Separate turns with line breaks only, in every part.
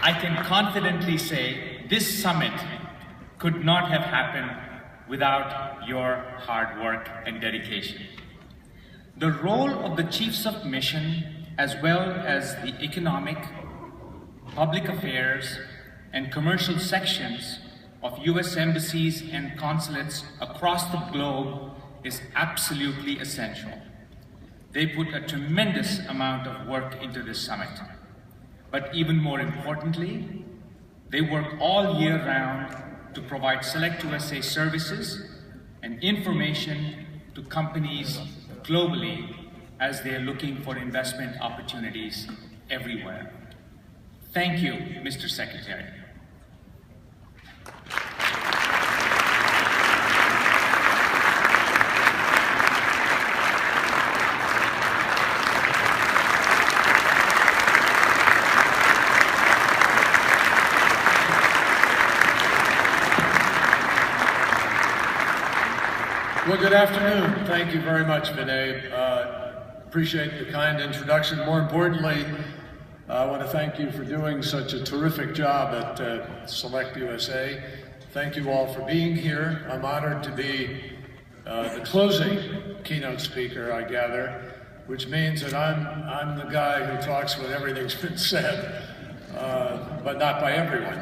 I can confidently say this summit could not have happened without your hard work and dedication. The role of the Chiefs of Mission, as well as the economic, public affairs, and commercial sections of U.S. embassies and consulates across the globe is absolutely essential. They put a tremendous amount of work into this summit. But even more importantly, they work all year round to provide SelectUSA services and information to companies globally as they are looking for investment opportunities everywhere. Thank you, Mr. Secretary.
Well, good afternoon. Thank you very much, Vinay. Appreciate the kind introduction. More importantly, I want to thank you for doing such a terrific job at SelectUSA. Thank you all for being here. I'm honored to be the closing keynote speaker, I gather, which means that I'm the guy who talks when everything's been said, but not by everyone.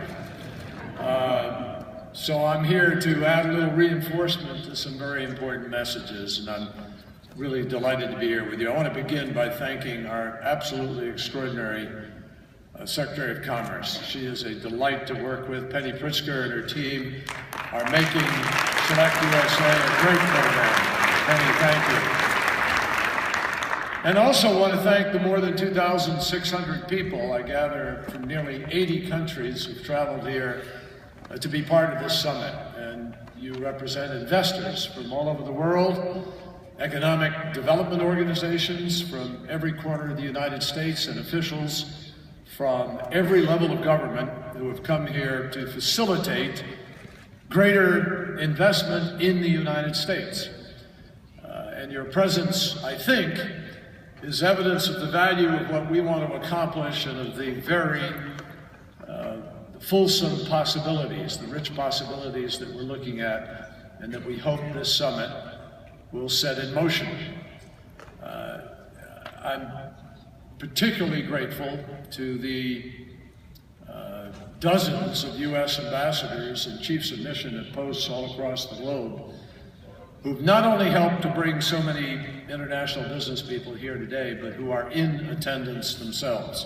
So I'm here to add a little reinforcement to some very important messages, and I'm really delighted to be here with you. I want to begin by thanking our absolutely extraordinary Secretary of Commerce. She is a delight to work with. Penny Pritzker and her team are making SelectUSA a great program. Penny, thank you. And also want to thank the more than 2,600 people, I gather, from nearly 80 countries who've traveled here to be part of this summit. And you represent investors from all over the world, economic development organizations from every corner of the United States, and officials from every level of government who have come here to facilitate greater investment in the United States. And your presence, I think, is evidence of the value of what we want to accomplish and of the very fulsome possibilities, the rich possibilities that we're looking at and that we hope this summit will set in motion. I'm particularly grateful to the dozens of U.S. ambassadors and chiefs of mission at posts all across the globe who've not only helped to bring so many international business people here today, but who are in attendance themselves.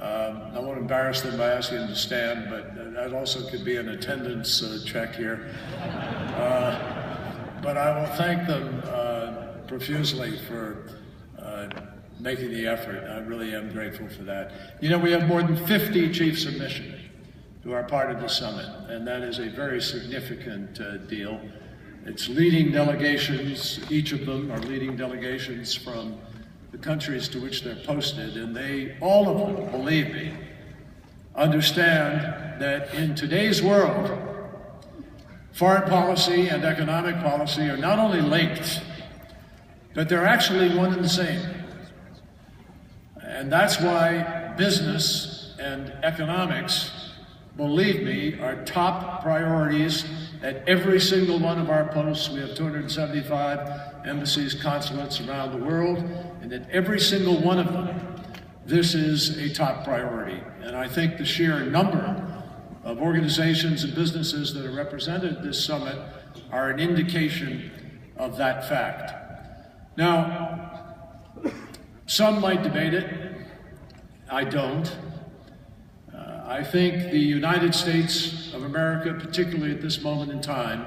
I won't embarrass them by asking them to stand, but that also could be an attendance check here. But I will thank them profusely for making the effort. I really am grateful for that. You know, we have more than 50 chiefs of mission who are part of the summit, and that is a very significant deal. It's leading delegations, each of them are leading delegations from the countries to which they're posted, and they, all of them, believe me, understand that in today's world, foreign policy and economic policy are not only linked, but they're actually one and the same. And that's why business and economics, believe me, are top priorities at every single one of our posts. We have 275 embassies, consulates around the world, and at every single one of them, this is a top priority. And I think the sheer number of organizations and businesses that are represented at this summit are an indication of that fact. Now, some might debate it. I don't. I think the United States of America, particularly at this moment in time,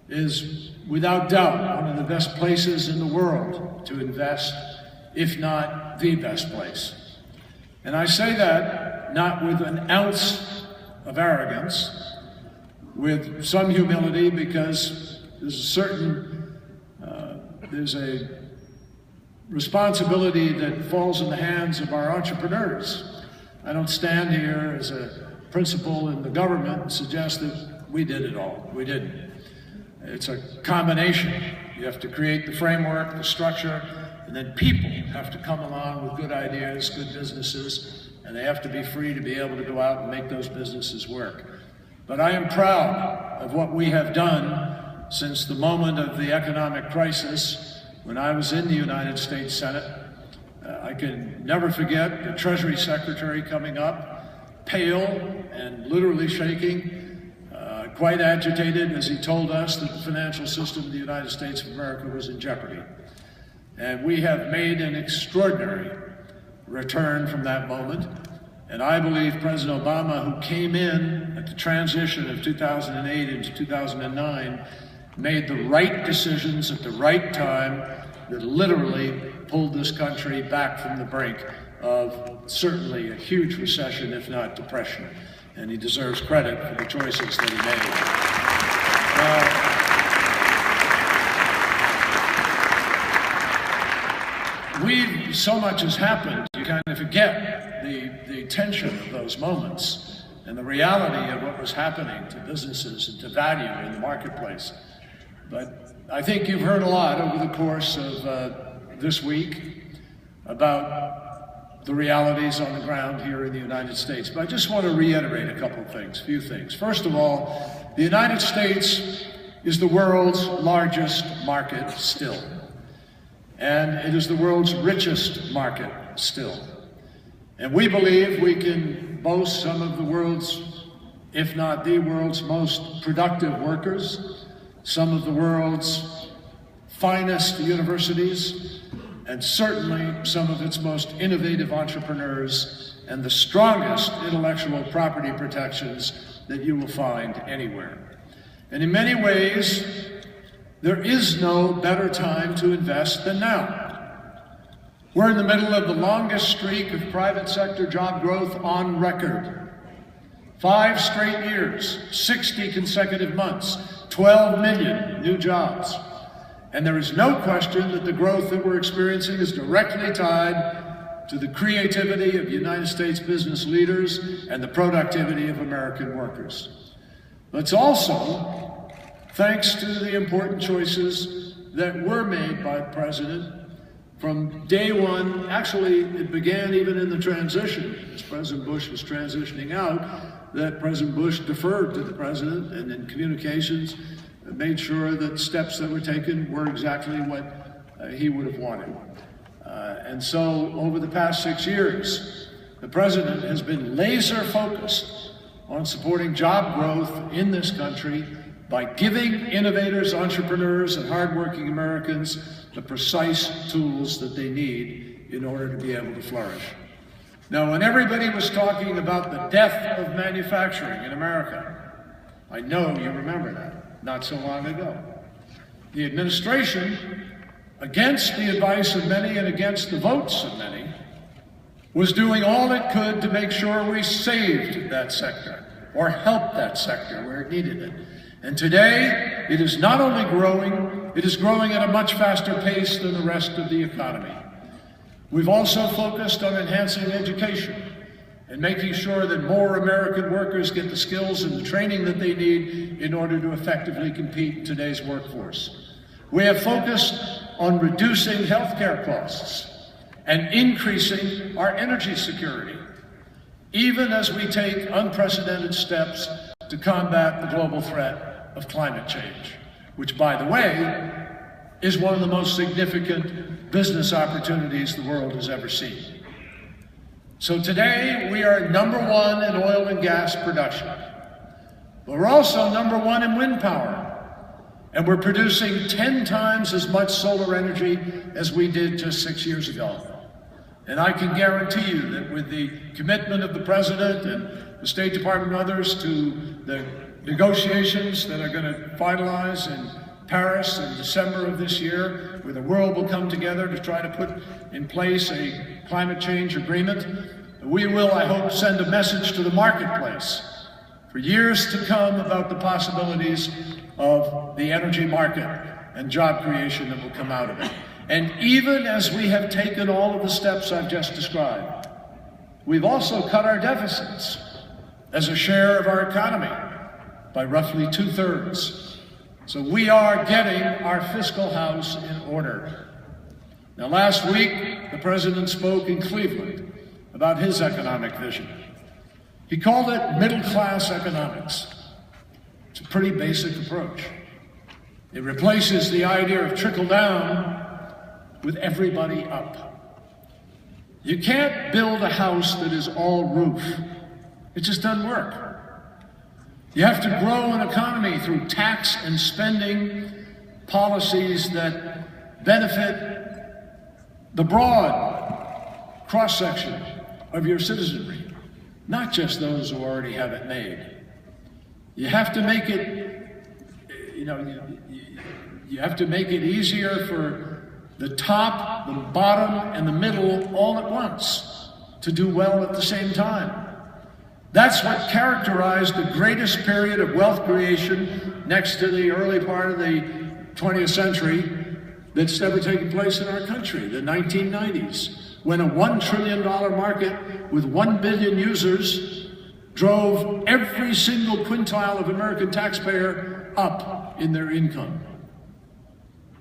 is without doubt one of the best places in the world to invest, if not the best place. And I say that not with an ounce of arrogance, with some humility, because there's a responsibility that falls in the hands of our entrepreneurs. I don't stand here as a principal in the government and suggest that we did it all. We didn't. It's a combination. You have to create the framework, the structure, and then people have to come along with good ideas, good businesses, and they have to be free to be able to go out and make those businesses work. But I am proud of what we have done since the moment of the economic crisis when I was in the United States Senate. I can never forget the Treasury Secretary coming up, pale and literally shaking, quite agitated as he told us that the financial system of the United States of America was in jeopardy. And we have made an extraordinary return from that moment. And I believe President Obama, who came in at the transition of 2008 into 2009, made the right decisions at the right time that literally pulled this country back from the brink of certainly a huge recession, if not depression. And he deserves credit for the choices that he made. So much has happened, you kind of forget the tension of those moments and the reality of what was happening to businesses and to value in the marketplace. But I think you've heard a lot over the course of this week about the realities on the ground here in the United States. But I just want to reiterate a couple of things, a few things. First of all, the United States is the world's largest market still. And it is the world's richest market still. And we believe we can boast some of the world's, if not the world's, most productive workers, some of the world's finest universities, and certainly some of its most innovative entrepreneurs and the strongest intellectual property protections that you will find anywhere. And in many ways, there is no better time to invest than now. We're in the middle of the longest streak of private sector job growth on record. 5 straight years, 60 consecutive months, 12 million new jobs. And there is no question that the growth that we're experiencing is directly tied to the creativity of United States business leaders and the productivity of American workers. But it's also thanks to the important choices that were made by the President from day one. Actually, it began even in the transition, as President Bush was transitioning out, that President Bush deferred to the President and in communications made sure that steps that were taken were exactly what he would have wanted. And so over the past 6 years, the President has been laser focused on supporting job growth in this country by giving innovators, entrepreneurs, and hardworking Americans the precise tools that they need in order to be able to flourish. Now, when everybody was talking about the death of manufacturing in America, I know you remember that, not so long ago. The administration, against the advice of many and against the votes of many, was doing all it could to make sure we saved that sector or helped that sector where it needed it. And today, it is not only growing, it is growing at a much faster pace than the rest of the economy. We've also focused on enhancing education and making sure that more American workers get the skills and the training that they need in order to effectively compete in today's workforce. We have focused on reducing healthcare costs and increasing our energy security, even as we take unprecedented steps to combat the global threat of climate change, which, by the way, is one of the most significant business opportunities the world has ever seen. So today, we are #1 in oil and gas production, but we're also #1 in wind power. And we're producing 10 times as much solar energy as we did just 6 years ago. And I can guarantee you that with the commitment of the President and the State Department and others to the negotiations that are going to finalize in Paris in December of this year, where the world will come together to try to put in place a climate change agreement, we will, I hope, send a message to the marketplace for years to come about the possibilities of the energy market and job creation that will come out of it. And even as we have taken all of the steps I've just described, we've also cut our deficits as a share of our economy by roughly 2/3. So we are getting our fiscal house in order. Now, last week, the President spoke in Cleveland about his economic vision. He called it middle-class economics. It's a pretty basic approach. It replaces the idea of trickle-down with everybody up. You can't build a house that is all roof. It just doesn't work. You have to grow an economy through tax and spending policies that benefit the broad cross-section of your citizenry, not just those who already have it made. You have to make it, you have to make it easier for the top, the bottom, and the middle all at once to do well at the same time. That's what characterized the greatest period of wealth creation next to the early part of the 20th century that's ever taken place in our country, the 1990s, when a $1 trillion market with 1 billion users drove every single quintile of American taxpayer up in their income.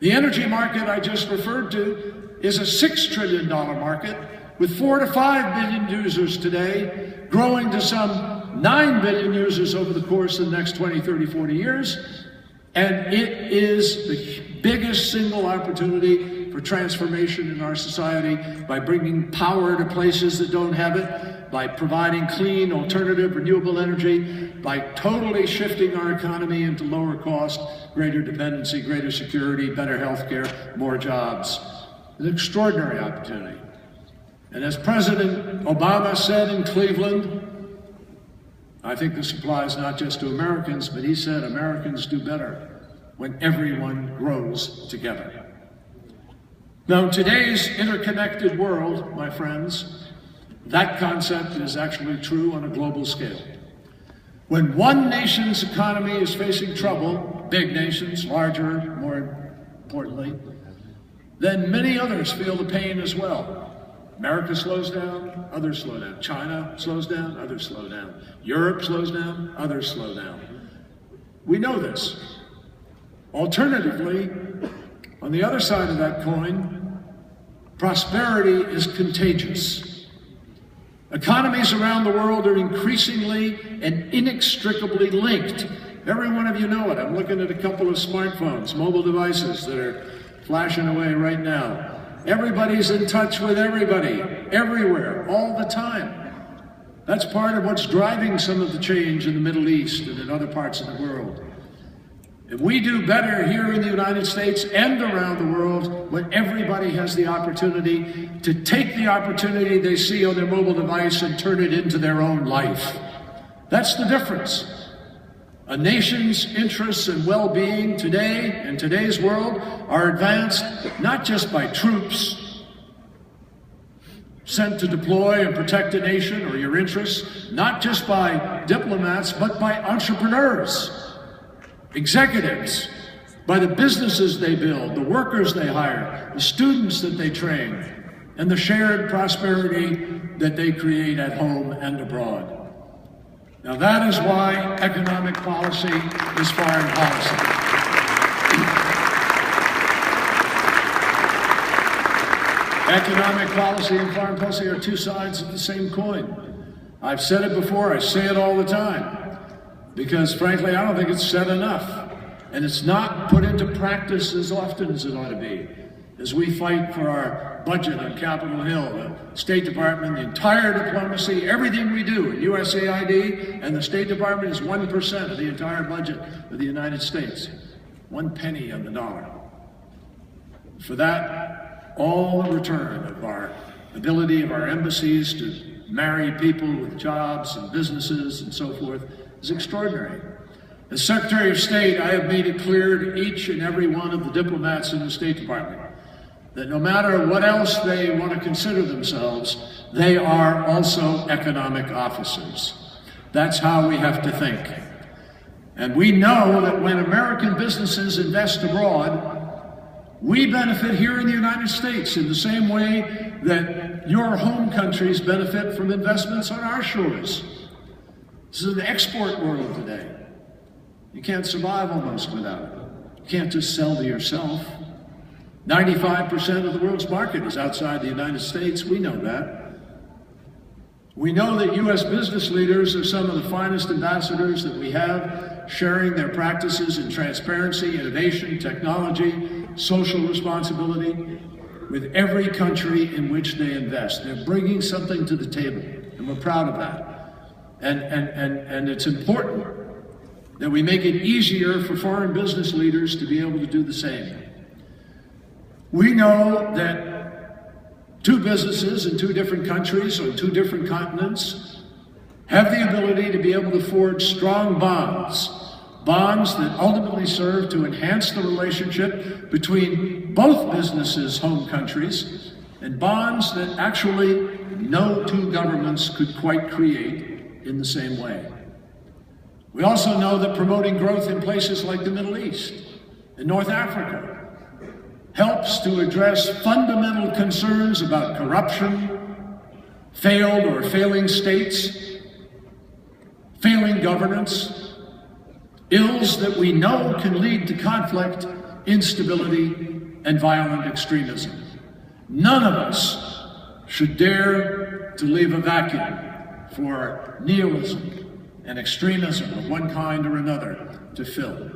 The energy market I just referred to is a $6 trillion market with 4 to 5 billion users today, growing to some 9 billion users over the course of the next 20, 30, 40 years. And it is the biggest single opportunity for transformation in our society by bringing power to places that don't have it, by providing clean, alternative, renewable energy, by totally shifting our economy into lower cost, greater dependency, greater security, better health care, more jobs. An extraordinary opportunity. And as President Obama said in Cleveland, I think this applies not just to Americans, but he said Americans do better when everyone grows together. Now, in today's interconnected world, my friends, that concept is actually true on a global scale. When one nation's economy is facing trouble, big nations, larger, more importantly, then many others feel the pain as well. America slows down, others slow down. China slows down, others slow down. Europe slows down, others slow down. We know this. Alternatively, on the other side of that coin, prosperity is contagious. Economies around the world are increasingly and inextricably linked. Every one of you know it. I'm looking at a couple of smartphones, mobile devices that are flashing away right now. Everybody's in touch with everybody, everywhere, all the time. That's part of what's driving some of the change in the Middle East and in other parts of the world. And we do better here in the United States and around the world when everybody has the opportunity to take the opportunity they see on their mobile device and turn it into their own life. That's the difference. A nation's interests and well-being today, in today's world, are advanced not just by troops sent to deploy and protect a nation or your interests, not just by diplomats, but by entrepreneurs, executives, by the businesses they build, the workers they hire, the students that they train, and the shared prosperity that they create at home and abroad. Now that is why economic policy is foreign policy. Economic policy and foreign policy are two sides of the same coin. I've said it before, I say it all the time, because frankly, I don't think it's said enough. And it's not put into practice as often as it ought to be. As we fight for our budget on Capitol Hill, the State Department, the entire diplomacy, everything we do, USAID and the State Department is 1% of the entire budget of the United States. 1 penny on the dollar. For that, all the return of our ability of our embassies to marry people with jobs and businesses and so forth is extraordinary. As Secretary of State, I have made it clear to each and every one of the diplomats in the State Department that no matter what else they want to consider themselves, they are also economic officers. That's how we have to think. And we know that when American businesses invest abroad, we benefit here in the United States in the same way that your home countries benefit from investments on our shores. This is an export world today. You can't survive almost without it. You can't just sell to yourself. 95% of the world's market is outside the United States. We know that. We know that U.S. business leaders are some of the finest ambassadors that we have, sharing their practices in transparency, innovation, technology, social responsibility with every country in which they invest. They're bringing something to the table, and we're proud of that. And it's important that we make it easier for foreign business leaders to be able to do the same. We know that two businesses in two different countries or two different continents have the ability to be able to forge strong bonds that ultimately serve to enhance the relationship between both businesses' home countries, and bonds that actually no two governments could quite create in the same way. We also know that promoting growth in places like the Middle East and North Africa helps to address fundamental concerns about corruption, failed or failing states, failing governance, ills that we know can lead to conflict, instability, and violent extremism. None of us should dare to leave a vacuum for nihilism and extremism of one kind or another to fill.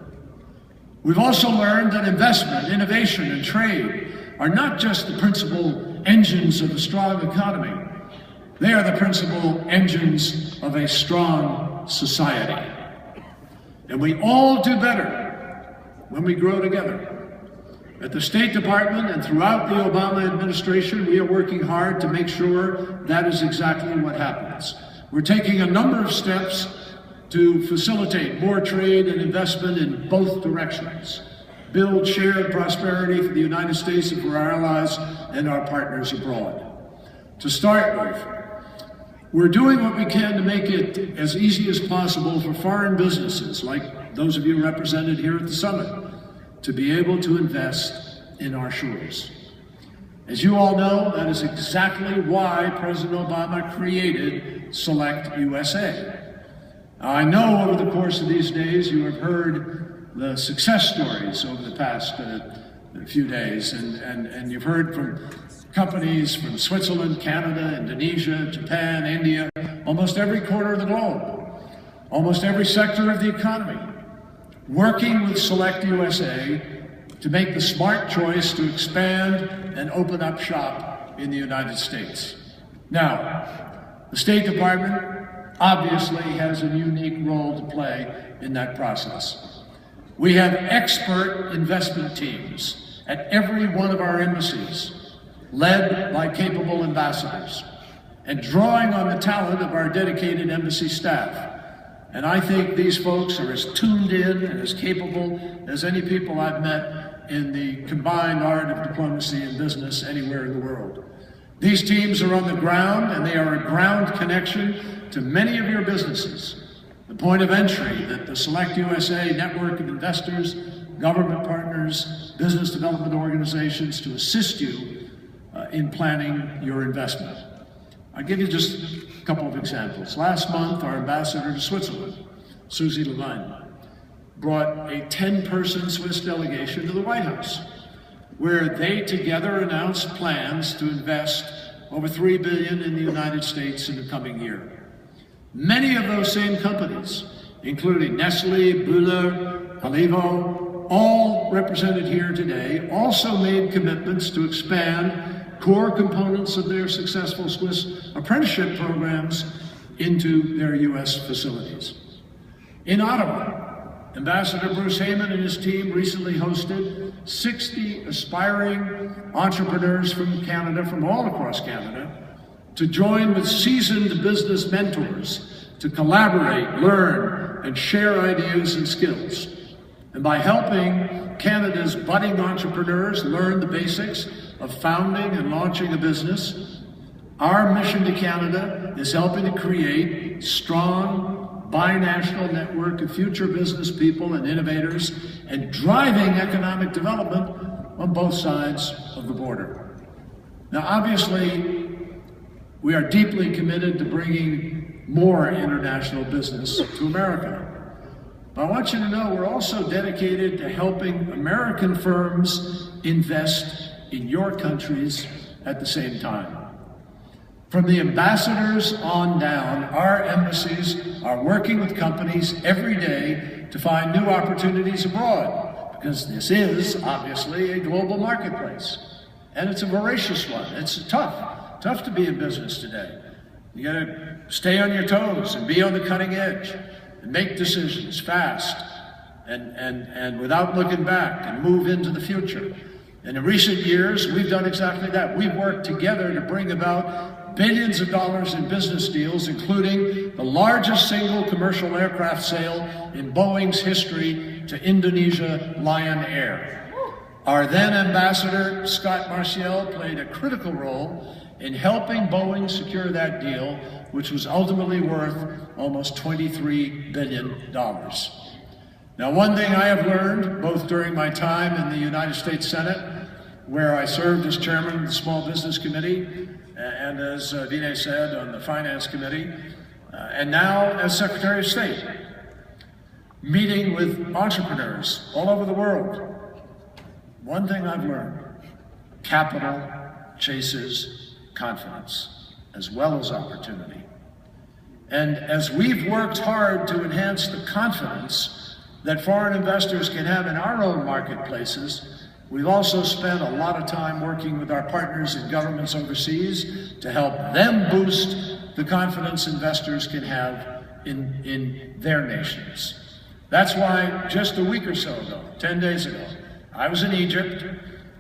We've also learned that investment, innovation, and trade are not just the principal engines of a strong economy. They are the principal engines of a strong society. And we all do better when we grow together. At the State Department and throughout the Obama administration, we are working hard to make sure that is exactly what happens. We're taking a number of steps to facilitate more trade and investment in both directions, build shared prosperity for the United States and for our allies and our partners abroad. To start with, we're doing what we can to make it as easy as possible for foreign businesses, like those of you represented here at the summit, to be able to invest in our shores. As you all know, that is exactly why President Obama created SelectUSA. I know over the course of these days you have heard the success stories over the past few days, and you've heard from companies from Switzerland, Canada, Indonesia, Japan, India, almost every corner of the globe, almost every sector of the economy, working with SelectUSA to make the smart choice to expand and open up shop in the United States. Now, the State Department obviously has a unique role to play in that process. We have expert investment teams at every one of our embassies, led by capable ambassadors, and drawing on the talent of our dedicated embassy staff. And I think these folks are as tuned in and as capable as any people I've met in the combined art of diplomacy and business anywhere in the world. These teams are on the ground, and they are a ground connection to many of your businesses, the point of entry that the SelectUSA network of investors, government partners, business development organizations to assist you in planning your investment. I'll give you just a couple of examples. Last month, our ambassador to Switzerland, Susie Levine, brought a 10-person Swiss delegation to the White House, where they together announced plans to invest over $3 billion in the United States in the coming year. Many of those same companies, including Nestle, Bühler, Olivo, all represented here today, also made commitments to expand core components of their successful Swiss apprenticeship programs into their U.S. facilities. In Ottawa, Ambassador Bruce Heyman and his team recently hosted 60 aspiring entrepreneurs from Canada, from all across Canada, to join with seasoned business mentors to collaborate, learn, and share ideas and skills. And by helping Canada's budding entrepreneurs learn the basics of founding and launching a business, our mission to Canada is helping to create strong, binational network of future business people and innovators and driving economic development on both sides of the border. Now, obviously, we are deeply committed to bringing more international business to America. But I want you to know we're also dedicated to helping American firms invest in your countries at the same time. From the ambassadors on down, our embassies are working with companies every day to find new opportunities abroad, because this is obviously a global marketplace. And it's a voracious one. It's tough to be in business today. You gotta stay on your toes and be on the cutting edge and make decisions fast and without looking back and move into the future. And in recent years, we've done exactly that. We've worked together to bring about billions of dollars in business deals, including the largest single commercial aircraft sale in Boeing's history to Indonesia Lion Air. Our then ambassador, Scott Marcial, played a critical role in helping Boeing secure that deal, which was ultimately worth almost $23 billion. Now, one thing I have learned, both during my time in the United States Senate, where I served as chairman of the Small Business Committee, and as Vinay said, on the Finance Committee, and now as Secretary of State, meeting with entrepreneurs all over the world. One thing I've learned: capital chases confidence as well as opportunity. And as we've worked hard to enhance the confidence that foreign investors can have in our own marketplaces, we've also spent a lot of time working with our partners in governments overseas to help them boost the confidence investors can have in their nations. That's why just a week or so ago, 10 days ago, I was in Egypt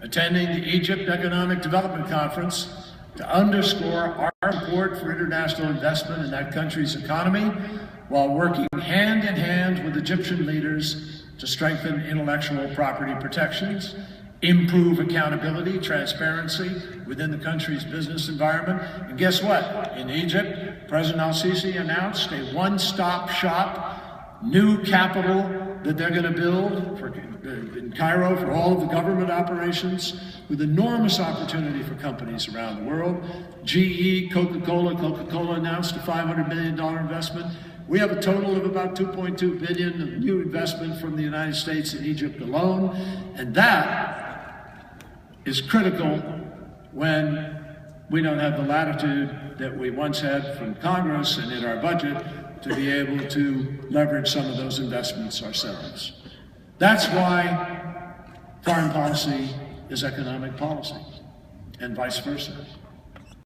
attending the Egypt Economic Development Conference to underscore our support for international investment in that country's economy, while working hand in hand with Egyptian leaders to strengthen intellectual property protections, improve accountability, transparency within the country's business environment. And guess what? In Egypt, President al-Sisi announced a one-stop shop, new capital that they're going to build in Cairo for all of the government operations, with enormous opportunity for companies around the world. GE, Coca-Cola announced a $500 million investment. We have a total of about $2.2 billion of new investment from the United States in Egypt alone, and that is critical when we don't have the latitude that we once had from Congress and in our budget to be able to leverage some of those investments ourselves. That's why foreign policy is economic policy, and vice versa.